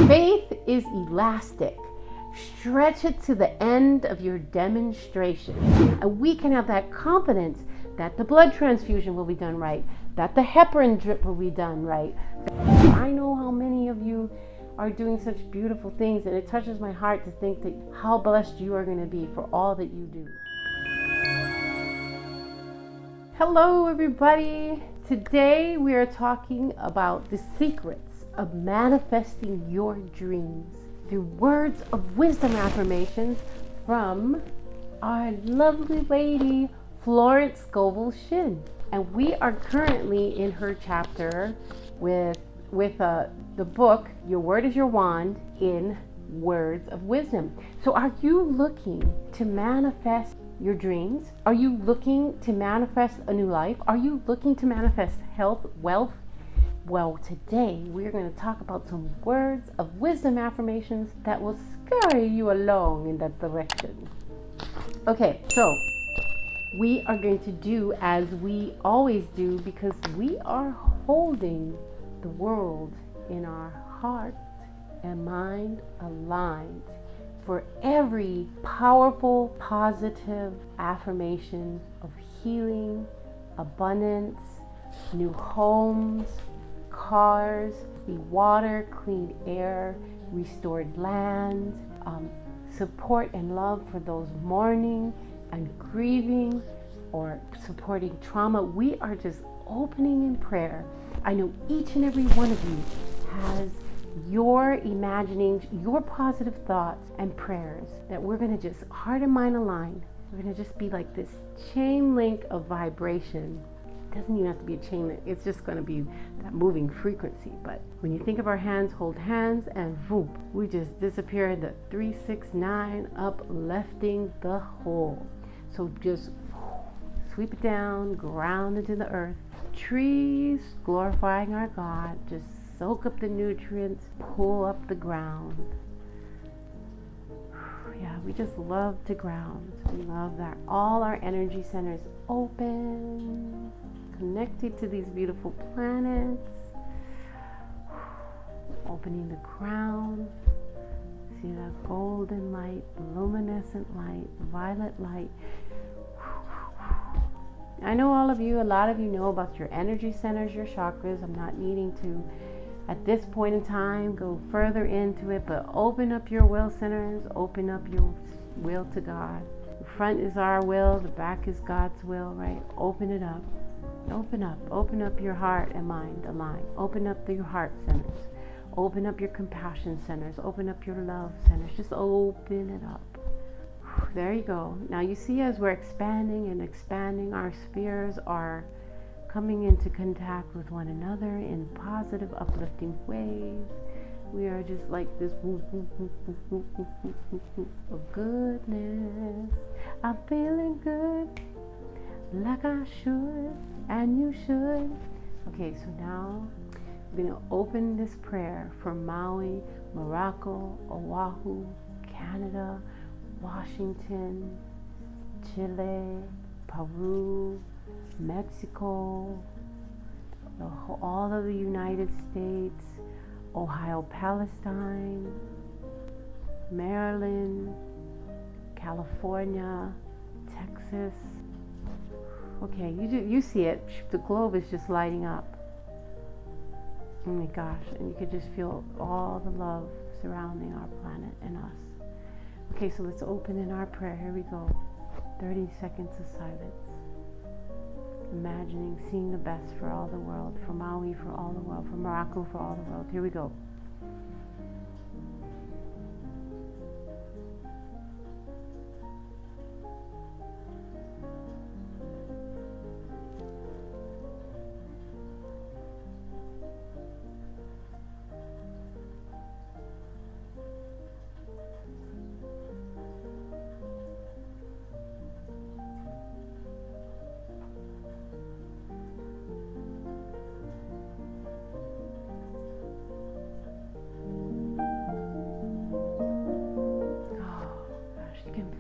Faith is elastic. Stretch it to the end of your demonstration. And we can have that confidence that the blood transfusion will be done right, that the heparin drip will be done right. I know how many of you are doing such beautiful things, and it touches my heart to think that how blessed you are going to be for all that you do. Hello everybody. Today we are talking about the secrets of manifesting your dreams through words of wisdom affirmations from our lovely lady Florence Scovel Shinn. And we are currently in her chapter with the book Your Word is Your Wand in Words of Wisdom. So are you looking to manifest your dreams? Are you looking to manifest a new life? Are you looking to manifest health, wealth? Well, today we're going to talk about some words of wisdom affirmations that will scurry you along in that direction. Okay, so we are going to do as we always do, because we are holding the world in our heart and mind aligned for every powerful, positive affirmation of healing, abundance, new homes, cars, the water, clean air, restored land, support and love for those mourning and grieving or supporting trauma. We are just opening in prayer. I know each and every one of you has your imaginings, your positive thoughts and prayers that we're going to just heart and mind align. We're going to just be like this chain link of vibration. It doesn't even have to be a chain link. It's just going to be that moving frequency. But when you think of our hands, hold hands, and boom, we just disappear in the 369, uplifting the whole. So just sweep it down, ground into the earth. Trees glorifying our God. Just soak up the nutrients, pull up the ground. Yeah, we just love to ground. We love that all our energy centers open, connected to these beautiful planets. Opening the crown. See that golden light, luminescent light, violet light. I know all of you, a lot of you know about your energy centers, your chakras. I'm not needing to, at this point in time, go further into it, but open up your will centers, open up your will to God. The front is our will, the back is God's will, right? Open it up. Open up your heart and mind align. Open up your heart centers. Open up your compassion centers. Open up your love centers. Just open it up. There you go. Now you see, as we're expanding and expanding, our spheres are coming into contact with one another in positive, uplifting ways. We are just like this of goodness. I'm feeling good, like I should, and you should. Okay, so now we're going to open this prayer for Maui, Morocco, Oahu, Canada, Washington, Chile, Peru, Mexico, all of the United States, Ohio, Palestine, Maryland, California, Texas. Okay, you see it. The globe is just lighting up. Oh my gosh, and you could just feel all the love surrounding our planet and us. Okay, so let's open in our prayer. Here we go. 30 seconds of silence. Imagining, seeing the best for all the world, for Maui, for all the world, for Morocco, for all the world. Here we go.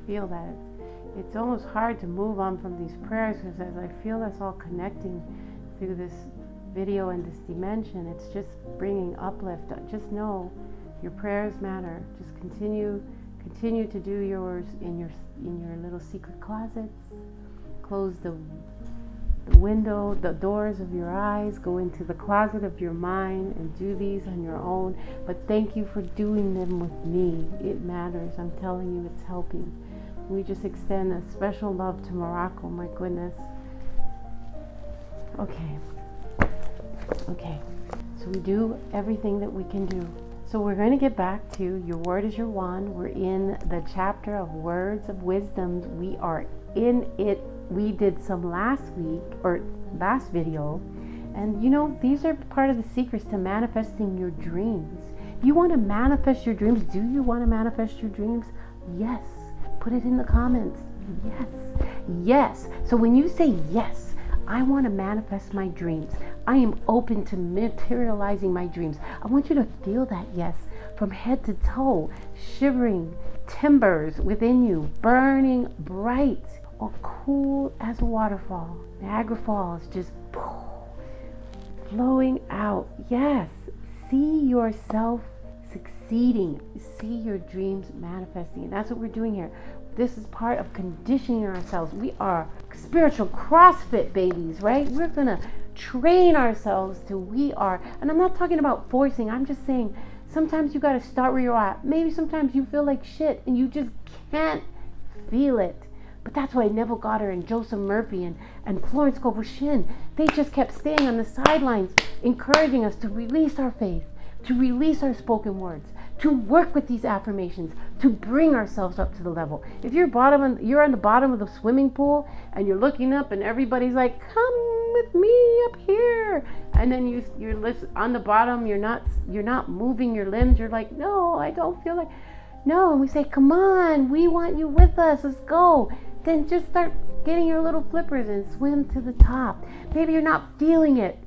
Feel that it's almost hard to move on from these prayers, because as I feel us all connecting through this video and this dimension, it's just bringing uplift. Just know Your prayers matter. Just continue to do yours in your little secret closets. Close the window, the doors of your eyes. Go into the closet of your mind and do these on your own. But thank you for doing them with me. It matters. I'm telling you, it's helping. We just extend a special love to Morocco. My goodness. Okay. So we do everything that we can do. So we're going to get back to Your Word is Your Wand. We're in the chapter of Words of Wisdom. We are in it. We did some last video. And these are part of the secrets to manifesting your dreams. You want to manifest your dreams? Do you want to manifest your dreams? Yes. Put it in the comments. Yes. So when you say yes, I want to manifest my dreams. I am open to materializing my dreams. I want you to feel that yes from head to toe, shivering timbers within you, burning bright or cool as a waterfall. Niagara Falls just flowing out. Yes. See yourself succeeding. See your dreams manifesting. And that's what we're doing here. This is part of conditioning ourselves. We are spiritual CrossFit babies, right? We're going to train ourselves till we are, and I'm not talking about forcing. I'm just saying sometimes you got to start where you're at. Maybe sometimes you feel like shit and you just can't feel it. But that's why Neville Goddard and Joseph Murphy and Florence Scovel Shinn, they just kept staying on the sidelines, encouraging us to release our faith, to release our spoken words, to work with these affirmations, to bring ourselves up to the level. If you're on the bottom of the swimming pool and you're looking up and everybody's like, come with me up here, and then you're on the bottom, you're not moving your limbs, you're like, no, I don't feel like, no, and we say, come on, we want you with us, let's go. Then just start getting your little flippers and swim to the top. Maybe you're not feeling it,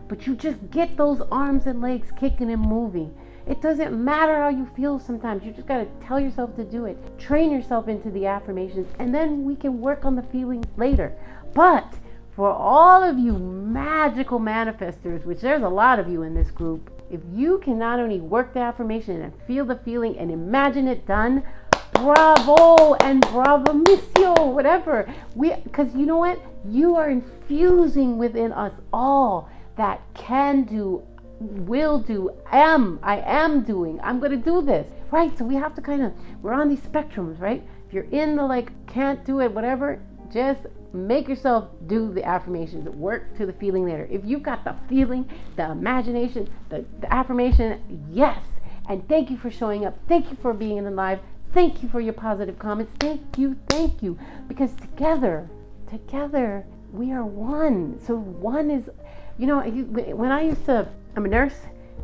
but you just get those arms and legs kicking and moving. It doesn't matter how you feel sometimes. You just got to tell yourself to do it. Train yourself into the affirmations, and then we can work on the feelings later. But for all of you magical manifestors, which there's a lot of you in this group, if you can not only work the affirmation and feel the feeling and imagine it done, bravo and bravissimo, whatever. Because you know what? You are infusing within us all that can do, will do, I am doing, I'm going to do this, right? So we have to we're on these spectrums, right? If you're in the can't do it, whatever, just make yourself do the affirmations, work to the feeling later. If you've got the feeling, the imagination, the affirmation, yes. And thank you for showing up. Thank you for being alive. Thank you for your positive comments. Thank you. Because together, we are one. So one is, when I'm a nurse,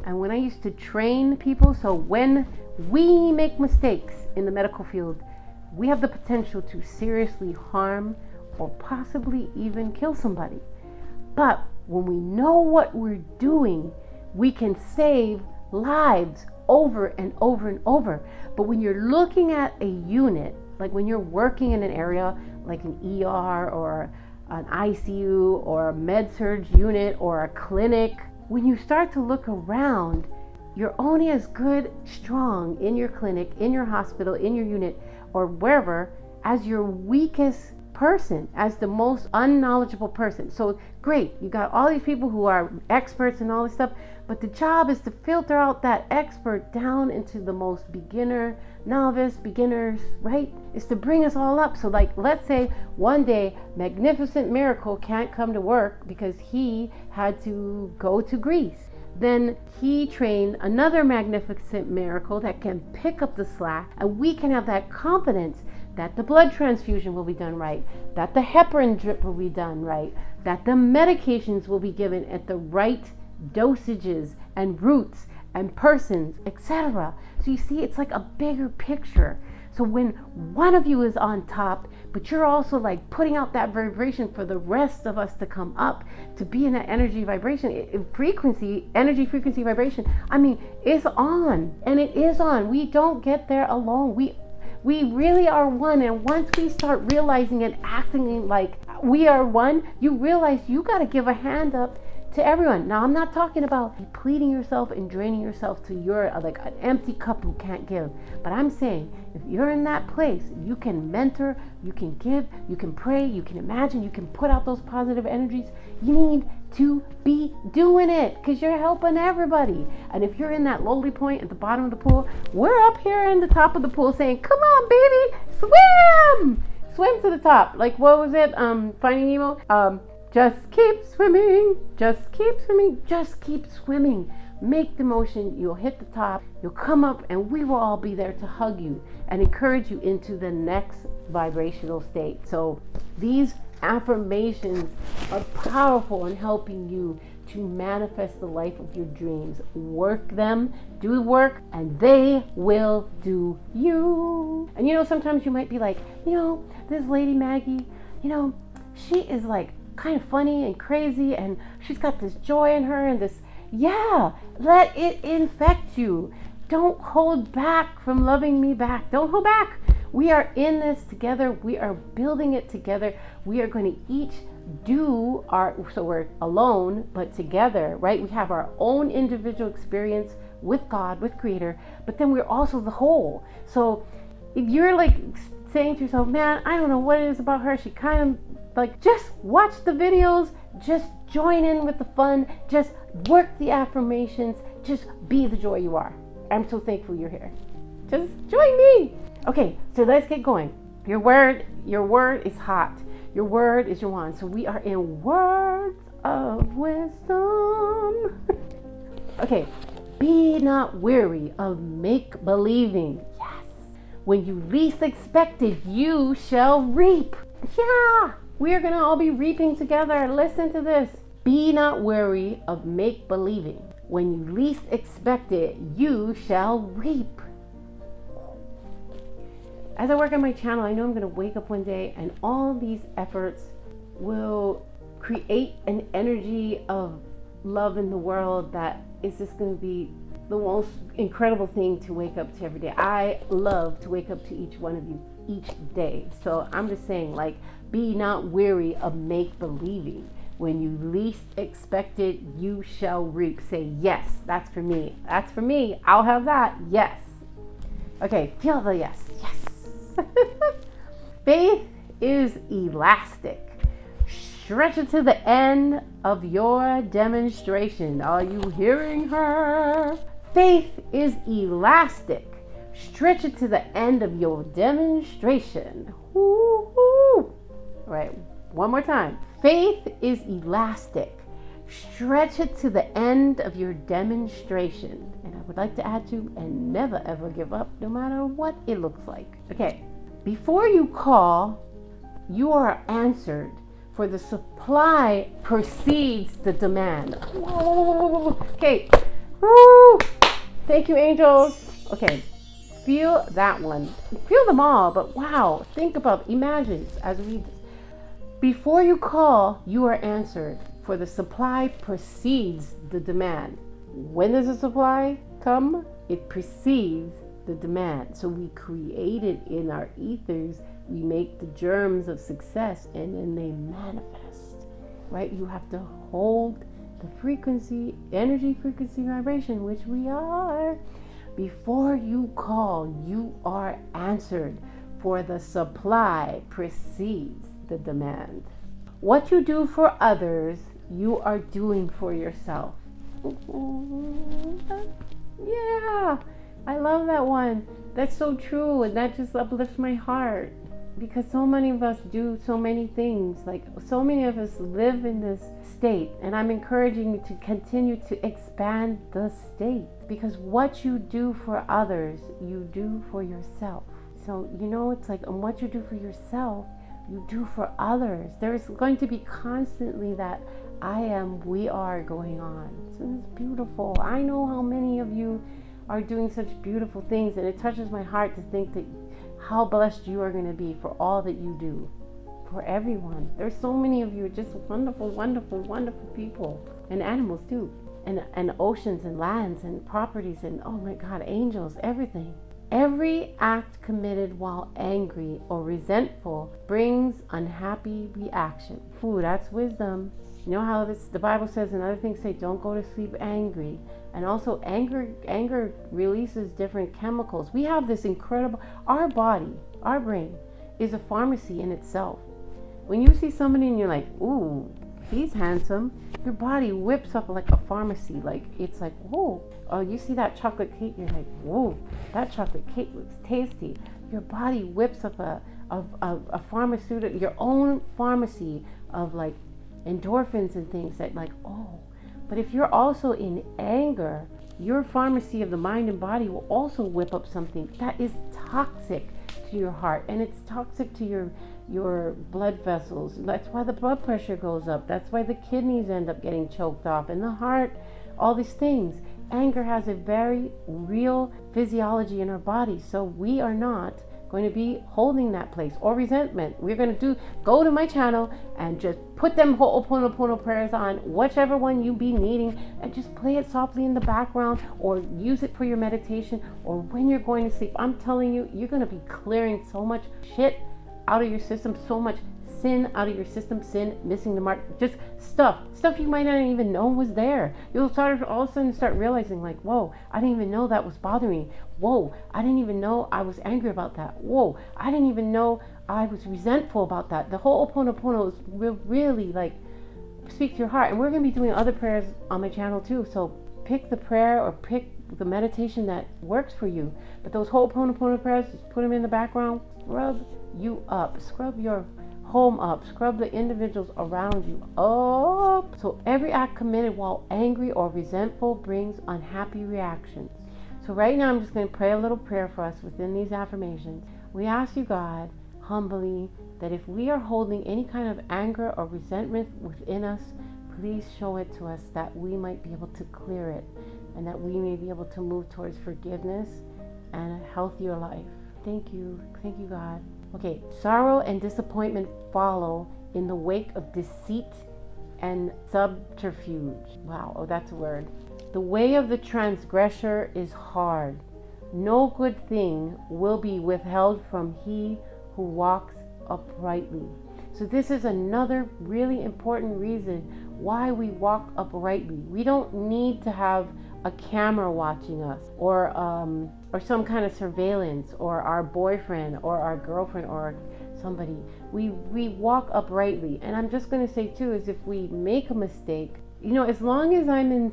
and when I used to train people, so when we make mistakes in the medical field, we have the potential to seriously harm or possibly even kill somebody. But when we know what we're doing, we can save lives over and over and over. But when you're looking at a unit, like when you're working in an area like an ER or an ICU or a med-surg unit or a clinic, when you start to look around, you're only as good, strong in your clinic, in your hospital, in your unit, or wherever, as your weakest person, as the most unknowledgeable person. So great, you got all these people who are experts and all this stuff, but the job is to filter out that expert down into the most beginners, right? Is to bring us all up. So let's say one day Magnificent Miracle can't come to work because he had to go to Greece. Then he trained another Magnificent Miracle that can pick up the slack, and we can have that confidence that the blood transfusion will be done right, that the heparin drip will be done right, that the medications will be given at the right dosages and routes and persons, etc. So you see, it's like a bigger picture. So when one of you is on top, but you're also putting out that vibration for the rest of us to come up, to be in that energy vibration, energy frequency vibration, it's on, and it is on. We don't get there alone. We really are one. And once we start realizing and acting like we are one, you realize you got to give a hand up to everyone. Now, I'm not talking about depleting yourself and draining yourself to you're like an empty cup who can't give. But I'm saying, if you're in that place, you can mentor, you can give, you can pray, you can imagine, you can put out those positive energies. You need to be doing it because you're helping everybody. And if you're in that lowly point at the bottom of the pool, we're up here in the top of the pool saying, come on, baby, swim! Swim to the top. Like, what was it? Finding Nemo? Just keep swimming, just keep swimming, just keep swimming. Make the motion, you'll hit the top, you'll come up, and we will all be there to hug you and encourage you into the next vibrational state. So these affirmations are powerful in helping you to manifest the life of your dreams. Work them, do work, and they will do you. And sometimes you might be like, this lady Maggie, she is like kind of funny and crazy, and she's got this joy in her and this, let it infect you. Don't hold back from loving me back. Don't hold back. We are in this together. We are building it together. We are going to each do so we're alone, but together, right? We have our own individual experience with God, with Creator, but then we're also the whole. So if you're like saying to yourself, man, I don't know what it is about her, she kind of like, just watch the videos, just join in with the fun, just work the affirmations, just be the joy you are. I'm so thankful you're here. Just join me. Okay, so let's get going. Your word is hot. Your word is your wand. So we are in words of wisdom. Okay, be not weary of make believing. Yes. When you least expect it, you shall reap. Yeah. We are going to all be reaping together. Listen to this. Be not weary of make believing. When you least expect it, you shall reap. As I work on my channel, I know I'm going to wake up one day and all these efforts will create an energy of love in the world that is just going to be the most incredible thing to wake up to every day. I love to wake up to each one of you each day. So I'm just saying, like, be not weary of make believing. When you least expect it, you shall reap. Say, yes, that's for me. That's for me. I'll have that. Yes. Okay, feel the yes. Yes. Faith is elastic. Stretch it to the end of your demonstration. Are you hearing her? Faith is elastic. Stretch it to the end of your demonstration. Woo-hoo. All right, one more time. Faith is elastic. Stretch it to the end of your demonstration. And I would like to add to, and never ever give up, no matter what it looks like. Okay, before you call, you are answered, for the supply precedes the demand. Okay, woo! Thank you, angels. Okay, feel that one. Feel them all, but wow, think about, imagine as we read this. Before you call, you are answered, for the supply precedes the demand. When does the supply come? It precedes the demand. So we create it in our ethers. We make the germs of success, and then they manifest, right? You have to hold the frequency, energy, frequency, vibration, which we are. Before you call, you are answered, for the supply precedes the demand. What you do for others, you are doing for yourself. Yeah, I love that one. That's so true, and that just uplifts my heart, because so many of us do so many things. Like, so many of us live in this state, and I'm encouraging you to continue to expand the state, because what you do for others, you do for yourself. So, it's like, and what you do for yourself, you do for others. There's going to be constantly that I am, we are going on. So it's beautiful. I know how many of you are doing such beautiful things, and it touches my heart to think that how blessed you are going to be for all that you do for everyone. There's so many of you, just wonderful, wonderful, wonderful people, and animals too, and oceans and lands and properties, and oh my God, angels, everything. Every act committed while angry or resentful brings unhappy reaction. Ooh, that's wisdom. You know how the Bible says, and other things say, don't go to sleep angry. And also anger releases different chemicals. We have this incredible, our body, our brain is a pharmacy in itself. When you see somebody and you're like, ooh, he's handsome, your body whips up like a pharmacy. Like, it's like, whoa. Oh, you see that chocolate cake, you're like, whoa, that chocolate cake looks tasty. Your body whips up a pharmaceutical, your own pharmacy of like endorphins and things that like, oh. But if you're also in anger, your pharmacy of the mind and body will also whip up something that is toxic to your heart, and it's toxic to your blood vessels. That's why the blood pressure goes up. That's why the kidneys end up getting choked off, and the heart, all these things. Anger has a very real physiology in our body, so we are not going to be holding that place or resentment. We're going to go to my channel and just put them Ho'oponopono prayers on, whichever one you be needing, and just play it softly in the background, or use it for your meditation, or when you're going to sleep. I'm telling you, you're going to be clearing so much shit out of your system, so much sin out of your system, sin, missing the mark, just stuff you might not even know was there. You'll start all of a sudden start realizing like, whoa, I didn't even know that was bothering me. Whoa, I didn't even know I was angry about that. Whoa, I didn't even know I was resentful about that. The whole Ho'oponopono will really like speak to your heart. And we're going to be doing other prayers on my channel too. So pick the prayer or pick the meditation that works for you. But those Ho'oponopono prayers, just put them in the background, scrub you up, scrub your home up, scrub the individuals around you up. So every act committed while angry or resentful brings unhappy reactions. So right now I'm just going to pray a little prayer for us within these affirmations. We ask you, God, humbly, that if we are holding any kind of anger or resentment within us, please show it to us that we might be able to clear it, and that we may be able to move towards forgiveness and a healthier life. Thank you, God. Okay, sorrow and disappointment follow in the wake of deceit and subterfuge. Wow, oh, that's a word. The way of the transgressor is hard. No good thing will be withheld from he who walks uprightly. So this is another really important reason why we walk uprightly. We don't need to have a camera watching us, or some kind of surveillance, or our boyfriend or our girlfriend or somebody. We walk uprightly. And I'm just going to say too, is if we make a mistake, as long as I'm in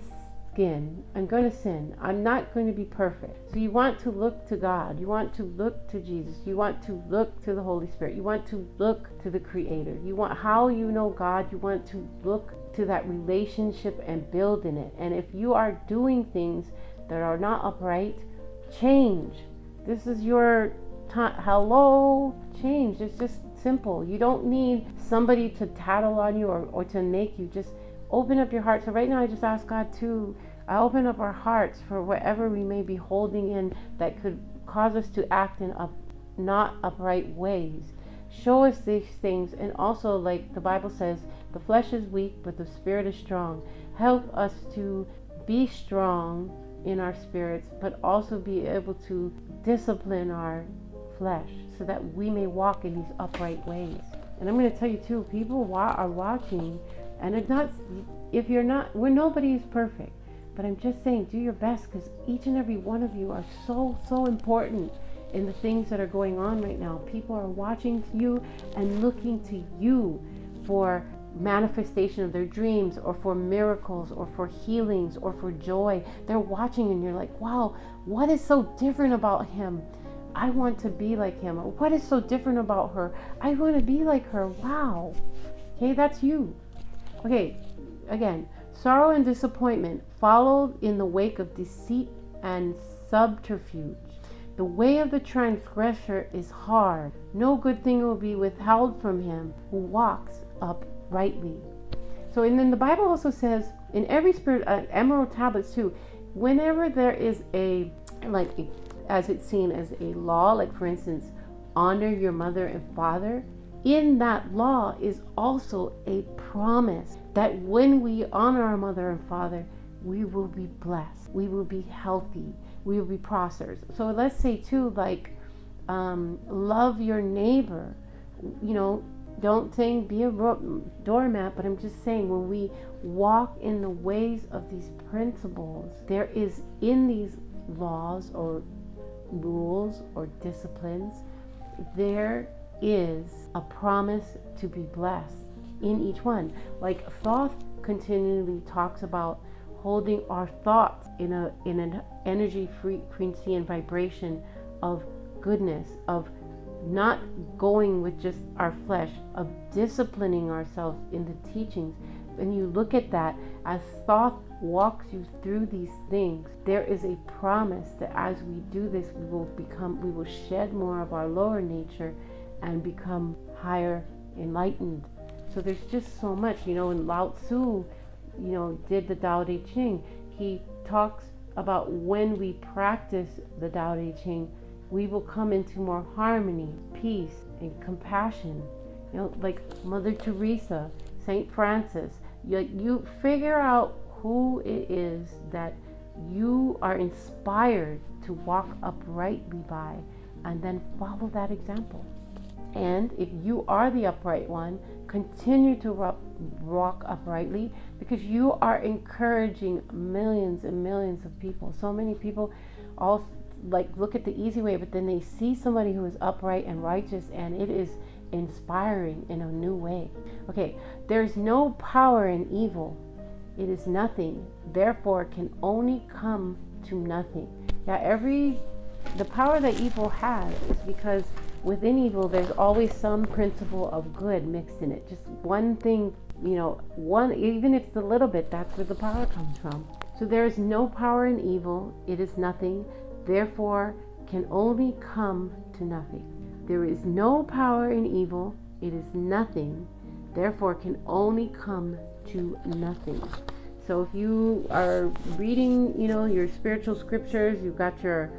skin, I'm going to sin. I'm not going to be perfect. So you want to look to God. You want to look to Jesus. You want to look to the Holy Spirit. You want to look to the Creator. You want, how you know God, you want to look to that relationship and build in it. And if you are doing things that are not upright, change. This is your time. Hello, change. It's just simple. You don't need somebody to tattle on you or to make you. Just open up your heart. So right now I just ask God to open up our hearts for whatever we may be holding in that could cause us to act in not upright ways. Show us these things. And also, like the Bible says, the flesh is weak, but the spirit is strong. Help us to be strong in our spirits, but also be able to discipline our flesh so that we may walk in these upright ways. And I'm going to tell you too, people are watching, and it's not, if you're not, nobody is perfect, but I'm just saying, do your best, because each and every one of you are so important in the things that are going on right now. People are watching you and looking to you for manifestation of their dreams, or for miracles, or for healings, or for joy. They're watching and you're like, wow, what is so different about him? I want to be like him. Or what is so different about her? I want to be like her. Wow. Okay, that's you. Okay, again, sorrow and disappointment followed in the wake of deceit and subterfuge. The way of the transgressor is hard. No good thing will be withheld from him who walks uprightly. So, and then the Bible also says, in every spirit, emerald tablets too, whenever there is as it's seen as a law, like for instance, honor your mother and father, in that law is also a promise that when we honor our mother and father, we will be blessed, we will be healthy, we will be prosperous. So let's say too, like, love your neighbor. don't saying be a doormat, but I'm just saying when we walk in the ways of these principles, there is in these laws or rules or disciplines, there is a promise to be blessed in each one. Like Thoth continually talks about holding our thoughts in an energy frequency and vibration of goodness, of not going with just our flesh, of disciplining ourselves in the teachings. When you look at that, as Thoth walks you through these things, there is a promise that as we do this, we will shed more of our lower nature and become higher enlightened. So there's just so much, and Lao Tzu, did the Tao Te Ching. He talks about when we practice the Tao Te Ching, we will come into more harmony, peace, and compassion. Like Mother Teresa, Saint Francis, you figure out who it is that you are inspired to walk uprightly by, and then follow that example. And if you are the upright one, continue to walk uprightly, because you are encouraging millions and millions of people. So many people all look at the easy way, but then they see somebody who is upright and righteous, and it is inspiring in a new way. Okay, there's no power in evil. It is nothing, therefore can only come to nothing. The power that evil has is because within evil there's always some principle of good mixed in it. Just one thing, even if it's a little bit, that's where the power comes from. So there is no power in evil. It is nothing, therefore can only come to nothing. There is no power in evil. It is nothing, therefore can only come to nothing. So if you are reading, your spiritual scriptures, you've got your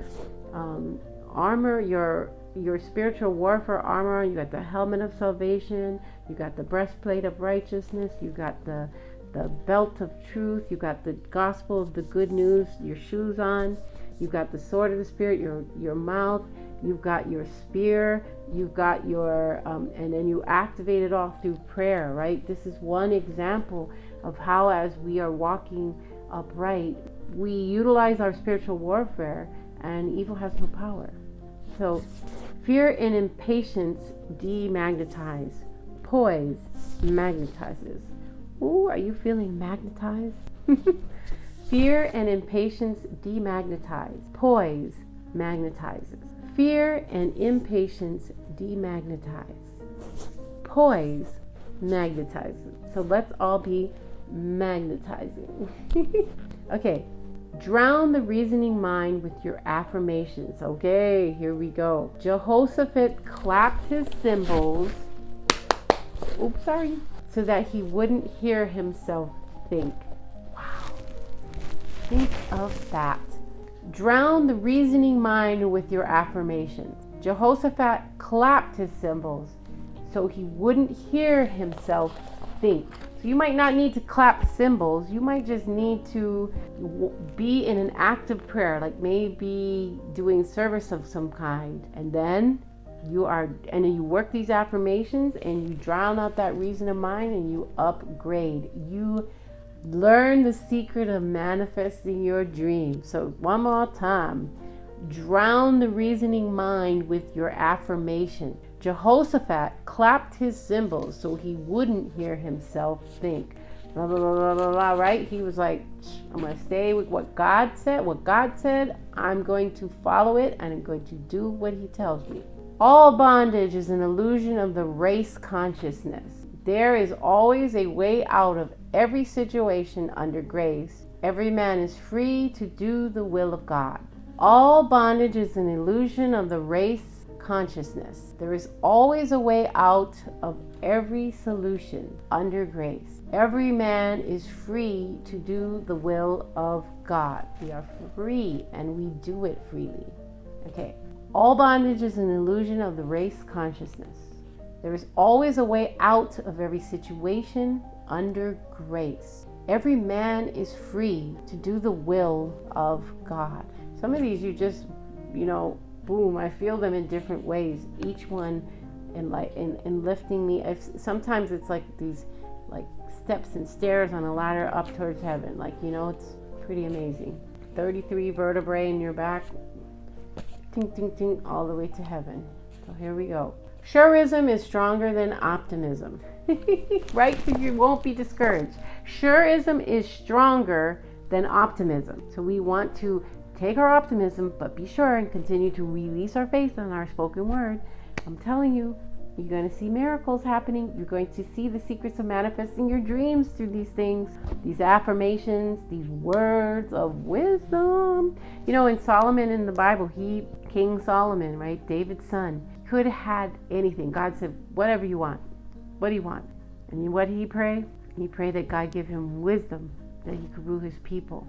armor, your spiritual warfare armor, you got the helmet of salvation, you got the breastplate of righteousness, you got the belt of truth, you got the gospel of the good news, your shoes on, you've got the sword of the spirit, your mouth, you've got your spear, you've got your and then you activate it all through prayer, right? This is one example of how, as we are walking upright, we utilize our spiritual warfare and evil has no power. So fear and impatience demagnetize. Poise magnetizes. Ooh, are you feeling magnetized? Fear and impatience demagnetize. Poise magnetizes. Fear and impatience demagnetize. Poise magnetizes. So let's all be magnetizing. Okay. Drown the reasoning mind with your affirmations. Okay, here we go. Jehoshaphat clapped his cymbals. Oops, sorry. So that he wouldn't hear himself think. Wow. Think of that. Drown the reasoning mind with your affirmations. Jehoshaphat clapped his cymbals so he wouldn't hear himself think. So you might not need to clap cymbals. You might just need to be in an active prayer, like maybe doing service of some kind. And then you work these affirmations and you drown out that reason of mind and you upgrade. You learn the secret of manifesting your dreams. So one more time. Drown the reasoning mind with your affirmation. Jehoshaphat clapped his cymbals so he wouldn't hear himself think. Blah, blah, blah, blah, blah, blah, right? He was like, I'm going to stay with what God said. What God said, I'm going to follow it and I'm going to do what he tells me. All bondage is an illusion of the race consciousness. There is always a way out of every situation under grace. Every man is free to do the will of God. All bondage is an illusion of the race consciousness. There is always a way out of every solution under grace. Every man is free to do the will of God. We are free and we do it freely. Okay. All bondage is an illusion of the race consciousness. There is always a way out of every situation under grace. Every man is free to do the will of God. Some of these you just, boom, I feel them in different ways. Each one and lifting me. Sometimes it's like these like steps and stairs on a ladder up towards heaven. Like, it's pretty amazing. 33 vertebrae in your back, ting, ting, ting, all the way to heaven. So here we go. Sure-ism is stronger than optimism. Right? So you won't be discouraged. Sure-ism is stronger than optimism. So we want to take our optimism, but be sure and continue to release our faith on our spoken word. I'm telling you, you're going to see miracles happening. You're going to see the secrets of manifesting your dreams through these things, these affirmations, these words of wisdom. In Solomon in the Bible, King Solomon, right? David's son, could have had anything. God said, whatever you want. What do you want? And what did he pray? He prayed that God give him wisdom, that he could rule his people.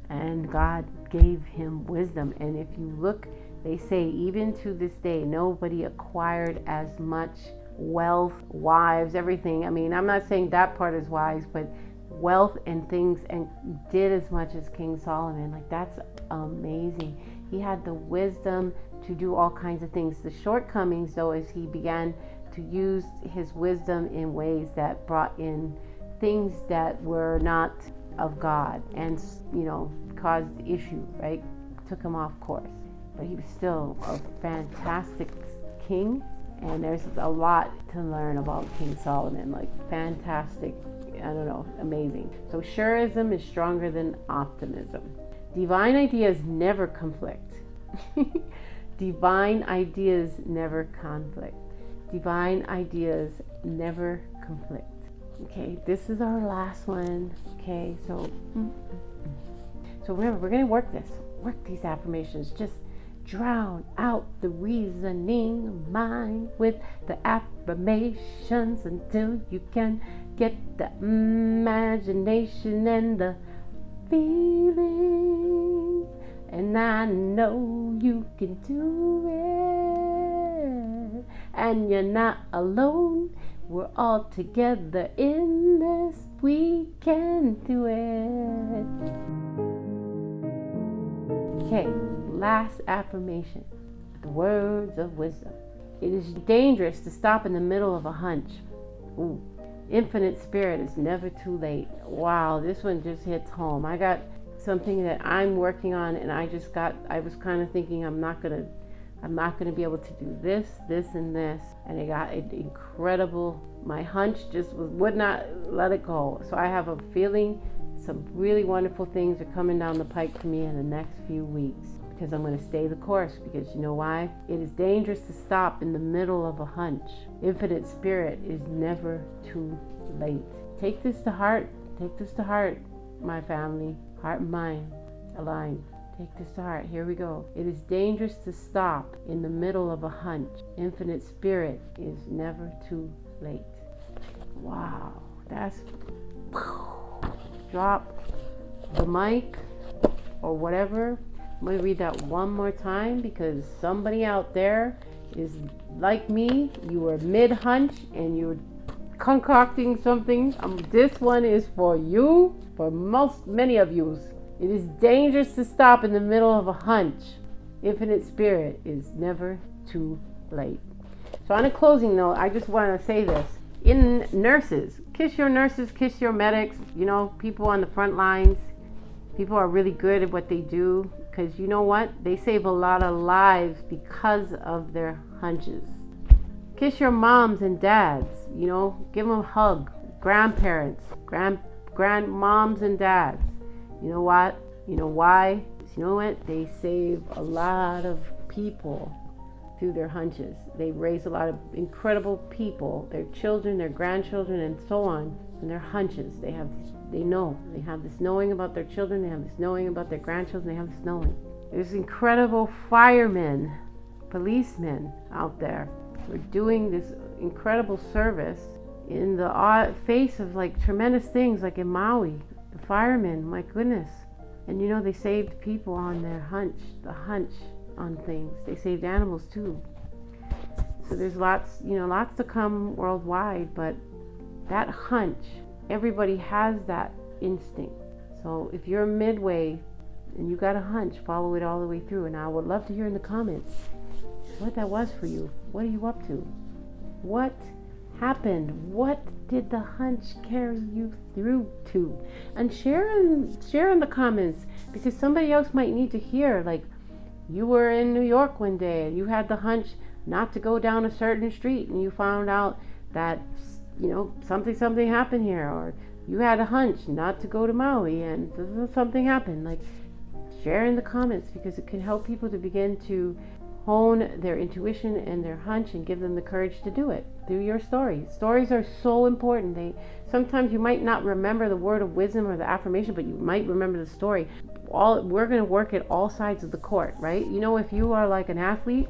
And God gave him wisdom. And if you look, they say even to this day, nobody acquired as much wealth, wives, everything. I mean, I'm not saying that part is wise, but wealth and things, and did as much as King Solomon. Like, that's amazing. He had the wisdom to do all kinds of things. The shortcomings, though, is he began to use his wisdom in ways that brought in things that were not of God, and caused issue, right? Took him off course. But he was still a fantastic king, and there's a lot to learn about King Solomon. Like, fantastic, amazing. So sure-ism is stronger than optimism. Divine ideas never conflict. Divine ideas never conflict. Divine ideas never conflict. Okay, this is our last one. Okay, so remember, we're going to work these affirmations. Just drown out the reasoning mind with the affirmations until you can get the imagination and the feeling. And I know you can do it. And you're not alone. We're all together in this. We can do it. Okay, last affirmation. The words of wisdom. It is dangerous to stop in the middle of a hunch. Ooh. Infinite spirit is never too late. Wow, this one just hits home. I got something that I'm working on, and I was kind of thinking I'm not gonna be able to do this, and this, and I got it incredible. My hunch just would not let it go. So I have a feeling some really wonderful things are coming down the pike for me in the next few weeks, because I'm going to stay the course. Because you know why? It is dangerous to stop in the middle of a hunch. Infinite spirit is never too late. Take this to heart. Take this to heart, my family. Heart and mind align. Take this to heart. Here we go. It is dangerous to stop in the middle of a hunch. Infinite spirit is never too late. Wow. That's... Drop the mic or whatever. I'm going to read that one more time, because somebody out there is like me. You were mid-hunch and you're concocting something. This one is for you, for many of you. It is dangerous to stop in the middle of a hunch. Infinite spirit is never too late. So on a closing note, I just want to say this. In nurses, kiss your medics, people on the front lines. People are really good at what they do, because you know what? They save a lot of lives because of their hunches. Kiss your moms and dads, give them a hug. Grandparents, grandmoms and dads. You know what? You know why? You know what? They save a lot of people through their hunches. They raise a lot of incredible people, their children, their grandchildren, and so on, and their hunches. They have this knowing about their children, they have this knowing about their grandchildren, they have this knowing. There's incredible firemen, policemen out there who are doing this incredible service in the face of tremendous things, like in Maui. The firemen, my goodness. And they saved people on their hunch, the hunch on things. They saved animals too. So there's lots to come worldwide, but that hunch, everybody has that instinct. So if you're midway and you got a hunch, follow it all the way through. And I would love to hear in the comments what that was for you. What are you up to? What happened? What did the hunch carry you through to? And share in the comments, because somebody else might need to hear, like, you were in New York one day and you had the hunch not to go down a certain street, and you found out that, something happened here, or you had a hunch not to go to Maui and something happened. Like, share in the comments, because it can help people to begin to hone their intuition and their hunch and give them the courage to do it through your stories. Stories are so important. Sometimes you might not remember the word of wisdom or the affirmation, but you might remember the story. We're going to work at all sides of the court, right? If you are like an athlete,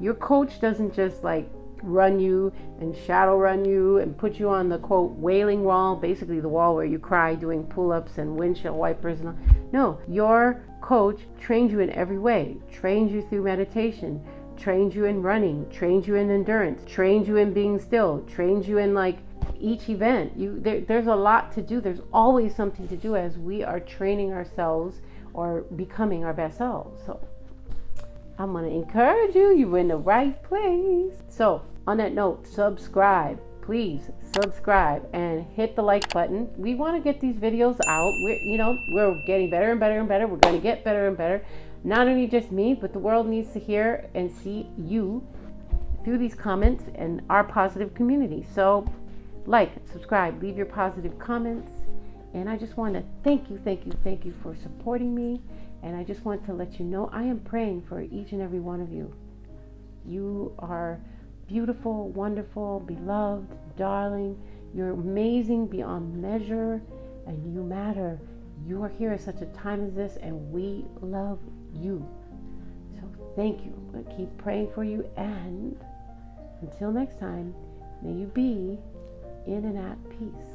your coach doesn't just like run you and shadow run you and put you on the quote wailing wall, basically the wall where you cry doing pull-ups and windshield wipers and all. No, your coach trains you in every way, trains you through meditation, trains you in running, trains you in endurance, trains you in being still, trains you in like each event. There's a lot to do. There's always something to do as we are training ourselves or becoming our best selves. So I'm going to encourage you. You're in the right place. So on that note, subscribe. Please subscribe and hit the like button. We want to get these videos out. We're getting better and better and better. We're going to get better and better. Not only just me, but the world needs to hear and see you through these comments and our positive community. So like, subscribe, leave your positive comments. And I just want to thank you for supporting me. And I just want to let you know I am praying for each and every one of you. You are beautiful, wonderful, beloved, darling. You're amazing beyond measure, and you matter. You are here at such a time as this, and we love you. So thank you. I'm going to keep praying for you, and until next time, may you be in and at peace.